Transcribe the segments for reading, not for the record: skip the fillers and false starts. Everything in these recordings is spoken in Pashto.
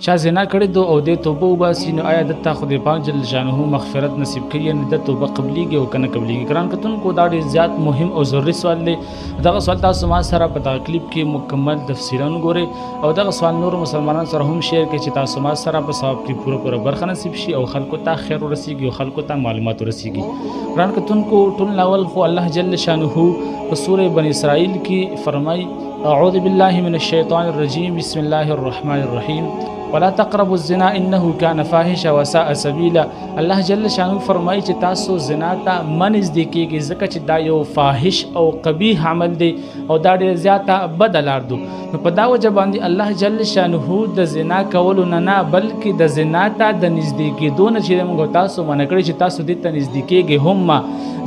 چا زنا کړی دو او دې توبه وباسي نو آیا دته خدای پاک جل شانه مغفرت نصیب کوي یعنی د توبه قبليږي او کنه قبليږي ګران کتونکو دا ډېر زیات مهم او ضروري سوال دی دغه سوال تاسو ما سره په دغه کلیپ کې مکمل تفصیلا وګورئ او دغه سوال نور مسلمانانو سره هم شیر کړئ چې تاسو ما سره په ثواب کې پوره برخه نصیب شي او خلکو ته خیر ورسیږي او خلکو ته معلومات ورسیږي ګران کتونکو ټول لاول خو الله جل شانه په سورې بنی اسرائیل کې فرمای اعوذ بالله من الشیطان الرجیم بسم الله الرحمن الرحیم ولا تقربوا الزنا انه كان فاحشا وساء سبيلا الله جل شانه فرمایي چې تاسو زنا ته منځ دی کېږي ځکه چې دا یو فاحش او قبیح عمل دی او دا ډېر زیاته بد لار دو نو په دا وجه باندې الله جل شانه د زنا کولو نه بلکې د زنا ته د نږدې کېدو نه چې موږ تاسو منع کړی چې تاسو دې ته نږدې کېږئ هم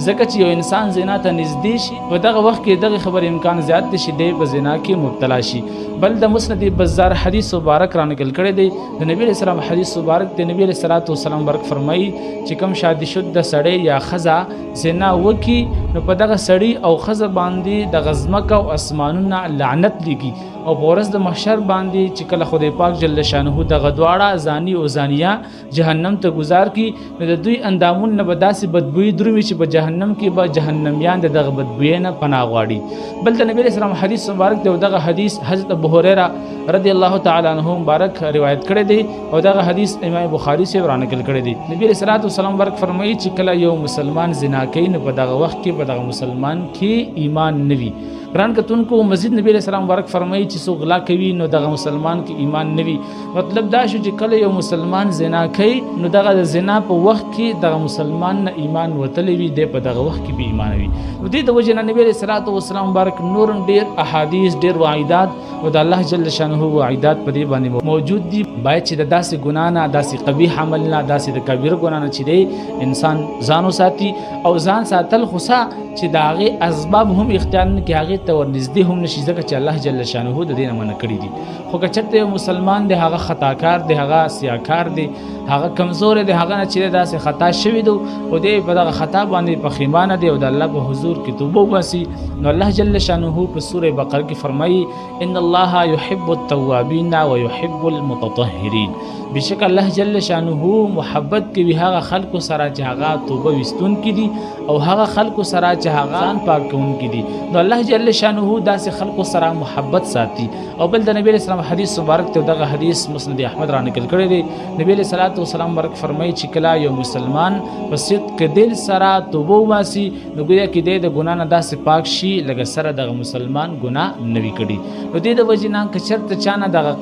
ځکه چې یو انسان زنا ته نږدې شي په دغه وخت کې دغه خبر امکان زیات دی چې دی په زنا کې مبتلا شي بل د مسند بزار حدیث مبارک را نقل کړی دی د نبی علیہ السلام حدیث مبارک د نبی علیہ الصلوۃ والسلام برک فرمایي چې کوم شادي شد د سړی یا خزا زنا وکي نو په دغه سړی او خزا باندې د غزمک او اسمانونه لعنت لګي او پورس د محشر باندې چې کله خدای پاک جل شانه د غدواړه زانی او زانیه جهنم ته گذار کی نو د دوی اندامون نه بداسي بدبوئی دروي چې په جهنم کې به جهنميان دغه بدبوئی نه پناه غواړي بل د نبی علیہ السلام حدیث مبارک دغه حدیث حضرت ابو هريره رضی الله تعالی عنہ مبارک روایت کړی دی او دغه حدیث امام بخاری سے ورانقل کړی دی نبی علیہ الصلوۃ والسلام ورک فرمایي چې کله یو مسلمان زنا کوي نو په دغه وخت کې په دغه مسلمان کې ایمان نوي ګران کتونکو مزید نبی علیہ السلام ورک فرمایي چې سو غلا کوي نو دغه مسلمان کې ایمان نوي مطلب دا شو چې کله یو مسلمان زنا کوي نو دغه زنا په وخت کې دغه مسلمان نه ایمان وتلی وي د په دغه وخت کې به ایمان وي نو دې د وجه نبی علیہ الصلوۃ والسلام مبارک نور ډیر احادیث ډیر وعیدات او د الله جل شانه وعیدات په دې باندې موجود دي باید چې د داسې ګناه نه داسې قبیح عمل نه داسې د کبیر ګناه نه چې دی انسان ځان وساتي او ځان ساتل خصا چې د هغې اسباب هم اختیار نه کړي هغې ته ورنږدې هم نشي ځکه چې الله جل شانه د دې نه منع کړي دي خو که چېرته یو مسلمان دی هغه خطاکار دی هغه سیاکار دی هغه کمزور دی هغه نه چې داسې خطا شوي دی او دی په دغه خطا باندې پښیمانه دی او د الله په حضور کې توبه وباسي نو الله جل شانه په سورې بقره کې فرمایي ان الله يحب التوابین ويحب المتطهرین بشک الله جل شانه محبت کوي هغه خلکو سره چې هغه توبه وستونکي دي او هغه خلکو سره چې هغه ځان پاک کوونکي دي نو الله جل شانه داسې خلکو سره محبت ساتي او بل د نبی اسلام حدیث مبارک ته دغه حدیث مسند احمد را نقل کړی دی نبی علیہ الصلوۃ والسلام مبارک فرمایي چې کله یو مسلمان په صدق دل سره توبه وباسي نو ګویا کې د ګناه نه داسې پاک شي لکه سره دغه مسلمان ګناه نه وي کړی نو دې د وجې نه که چېرته چا نه دغه